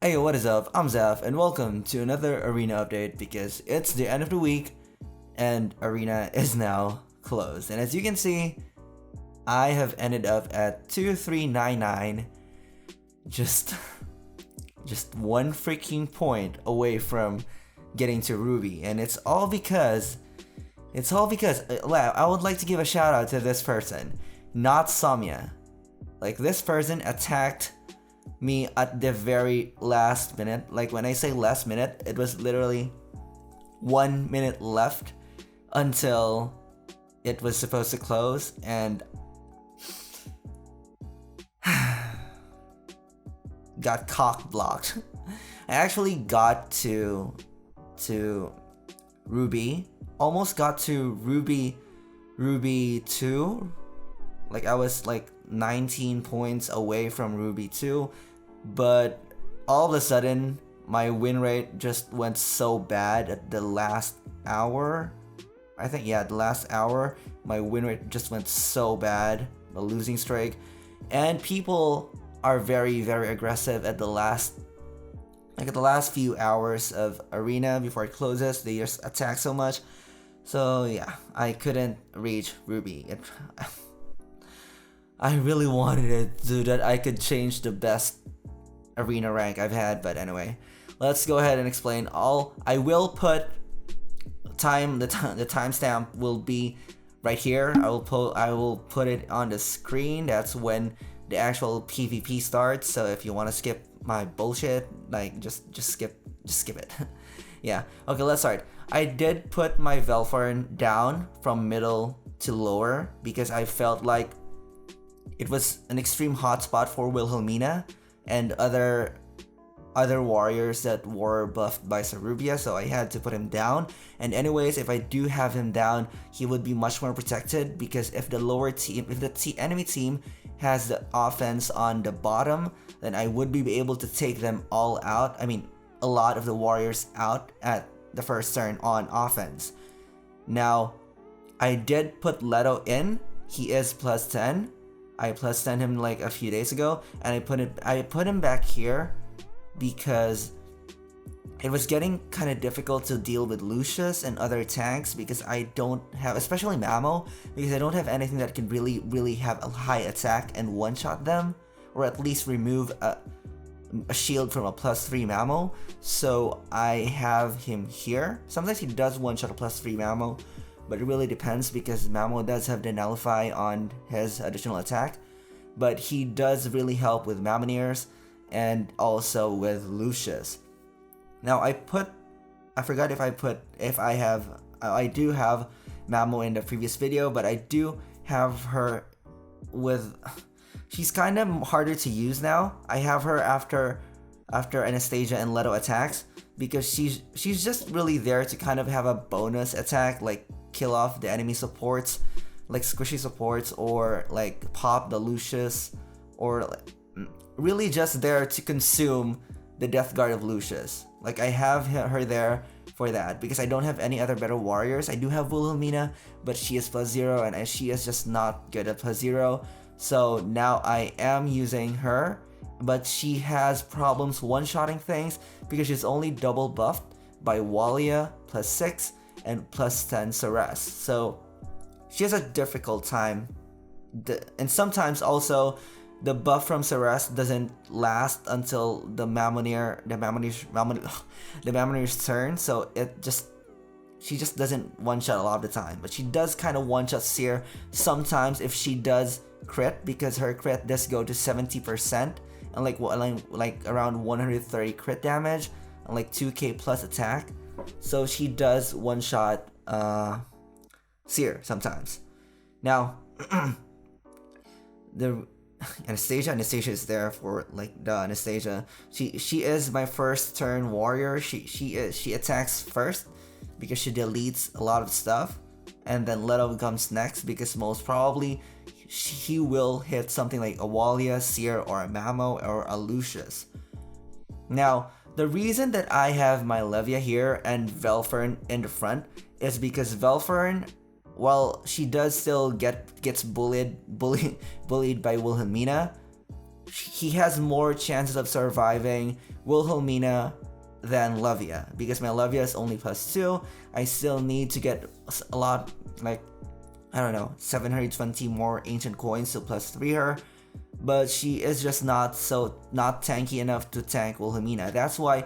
Hey, what is up? I'm Zaf, and welcome to another arena update because it's the end of the week and arena is now closed. And as you can see, I have ended up at 2399, just one freaking point away from getting to Ruby, and it's all because I would like to give a shout out to this person, not Samya. Like, this person attacked me at the very last minute. Like, when I say last minute, it was literally 1 minute left until it was supposed to close, and got cock blocked. I actually got to Ruby, almost got to Ruby 2. Like, I was like 19 points away from Ruby 2, but all of a sudden my win rate just went so bad at the last hour. I think, yeah, the last hour my win rate just went so bad, the losing streak, and people are very aggressive at the last few hours of arena before it closes. They just attack so much, so yeah, I couldn't reach Ruby. I really wanted it so that I could change the best arena rank I've had, but anyway, let's go ahead and explain all. I will put the timestamp will be right here. I will put it on the screen. That's when the actual PvP starts. So if you want to skip my bullshit, like, just skip it. Yeah. Okay, let's start. I did put my velfern down from middle to lower because I felt like it was an extreme hotspot for Wilhelmina and other warriors that were buffed by Cerubia, so I had to put him down. And anyways, if I do have him down, he would be much more protected, because if the enemy team has the offense on the bottom, then I would be able to take them all out. I mean, a lot of the warriors out at the first turn on offense. Now, I did put Leto in. He is plus 10. I plus 10 him like a few days ago, and I put him back here because it was getting kind of difficult to deal with Lucius and other tanks, because I don't have, especially Mamo, because I don't have anything that can really have a high attack and one-shot them, or at least remove a shield from a plus 3 Mamo. So I have him here. Sometimes he does one-shot a plus 3 Mamo, but it really depends, because Mamo does have the nullify on his additional attack, but he does really help with mamonirs and also with Lucius. Now I forgot if I do have Mamo in the previous video, but I do have her with, she's kind of harder to use now. I have her after Anastasia and Leto attacks, because she's just really there to kind of have a bonus attack, like kill off the enemy supports, like squishy supports, or like pop the Lucius, or like, really just there to consume the death guard of Lucius. Like, I have her there for that, because I don't have any other better warriors. I do have Wilhelmina, but she is plus 0, and she is just not good at plus 0. So now I am using her, but she has problems one-shotting things because she's only double buffed by walya plus 6 and plus 10 ceres. So she has a difficult time, and sometimes also the buff from ceres doesn't last until the mamonir's turn. So she just doesn't one-shot a lot of the time, but she does kind of one-shot seir sometimes if she does crit, because her crit does go to 70% and like around 130 crit damage and like 2k plus attack. So she does one-shot seir sometimes. Now the Anastasia is there for like the Anastasia. She is my first turn warrior. She attacks first because she deletes a lot of stuff, and then Leto comes next because most probably he will hit something like a walya, seir, or a Mamo, or a Lucius. Now, the reason that I have my levia here and velfern in the front is because velfern, while she does still gets bullied by Wilhelmina, he has more chances of surviving Wilhelmina than Levia, because my Levia is only +2. I still need to get a lot, like, I don't know, 720 more ancient coins to +3 her, but she is just not tanky enough to tank Wilhelmina. That's why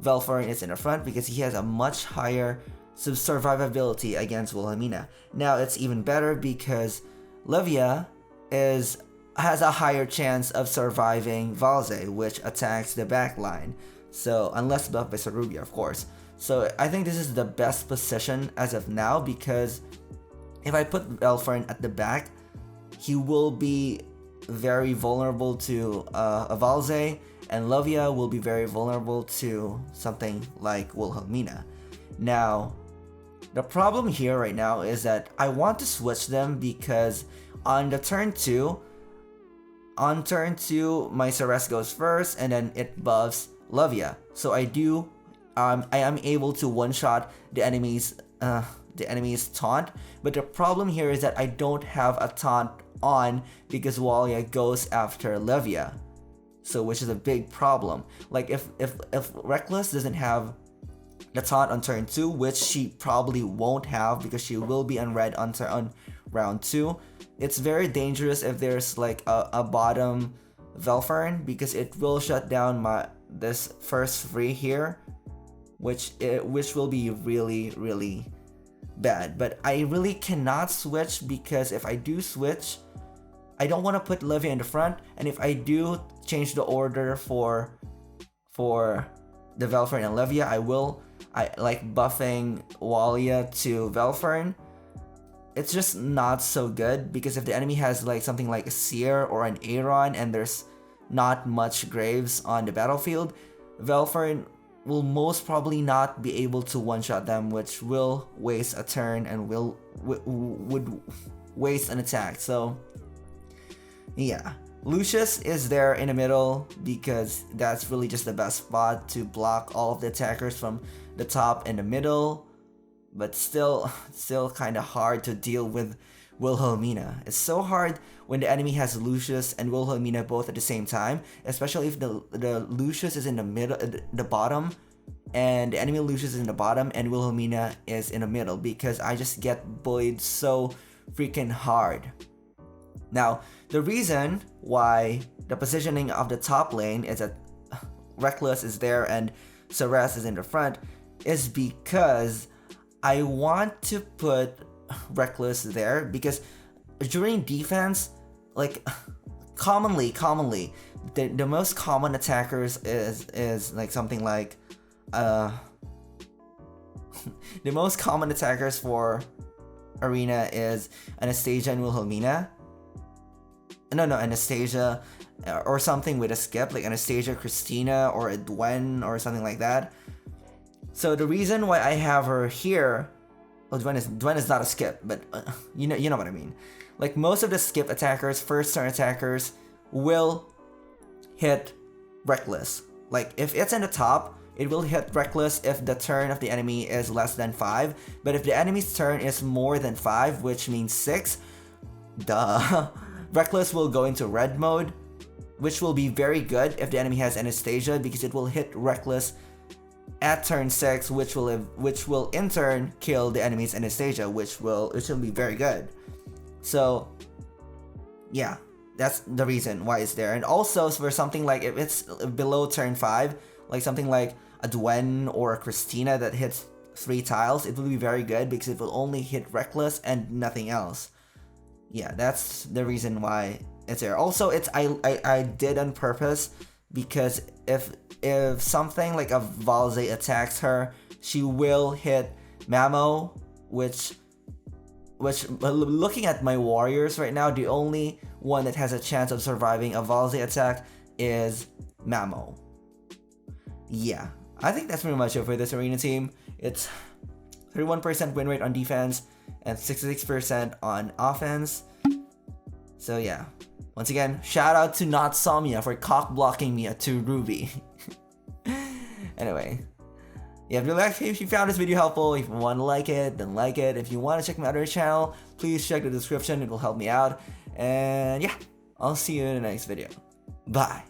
Velfern is in the front, because he has a much higher survivability against Wilhelmina. Now it's even better because Levia has a higher chance of surviving Valze, which attacks the back line. So, unless buffed by Sarubia, of course. So, I think this is the best position as of now, because if I put Velfern at the back, he will be very vulnerable to a Valze, and Levia will be very vulnerable to something like Wilhelmina. Now, the problem here right now is that I want to switch them, because on turn 2, my ceres goes first, and then it buffs Levia. So I am able to one-shot the enemy's taunt. But the problem here is that I don't have a taunt on, because Walya goes after Levia. So, which is a big problem. Like, if Lecliss doesn't have the taunt on turn 2, which she probably won't have because she will be on red on round 2, it's very dangerous if there's like a bottom Velfern, because it will shut down this first free here, which will be really, really bad. But I really cannot switch, because if I do switch, I don't want to put Levia in the front, and if I do change the order for the Velfern and Levia, I like buffing Walya to Velfern. It's just not so good, because if the enemy has like something like a seir or an Aaron and there's not much graves on the battlefield, Velfern will most probably not be able to one-shot them, which will waste a turn and would waste an attack. So yeah, Lucius is there in the middle, because that's really just the best spot to block all of the attackers from the top and the middle. But still kind of hard to deal with Wilhelmina. It's so hard when the enemy has Lucius and Wilhelmina both at the same time, especially if the Lucius is in the middle, the bottom, and the enemy Lucius is in the bottom and Wilhelmina is in the middle, because I just get bullied so freaking hard. Now, the reason why the positioning of the top lane is that Lecliss is there and ceres is in the front is because I want to put Lecliss there, because during defense, like commonly the most common attackers is like something like the most common attackers for arena is Anastasia and Wilhelmina. No, Anastasia or something with a skip, like Anastasia, Christina, or a Dwen or something like that. So the reason why I have her here, well, Dwen is not a skip, but you know what I mean. Like, most of the skip attackers, first turn attackers, will hit Lecliss. Like, if it's in the top, it will hit Lecliss if the turn of the enemy is less than 5. But if the enemy's turn is more than 5, which means 6, Lecliss will go into red mode, which will be very good if the enemy has Anastasia, because it will hit Lecliss at turn 6, which will in turn kill the enemy's Anastasia, which will be very good. So yeah, that's the reason why it's there. And also for something like, if it's below turn 5, like something like a Dwen or a Christina that hits 3 tiles, it will be very good, because it will only hit Lecliss and nothing else. Yeah, that's the reason why it's there. Also, I did on purpose, because if something like a Valze attacks her, she will hit Mamo, which looking at my warriors right now, the only one that has a chance of surviving a Valze attack is Mamo. Yeah, I think that's pretty much it for this arena team. It's 31% win rate on defense and 66% on offense. So yeah, once again, shout out to Not Samya for cock blocking me at 2 Ruby. Anyway, yeah, if you found this video helpful, if you want to like it, then like it. If you want to check my other channel, please check the description, it will help me out. And yeah, I'll see you in the next video. Bye.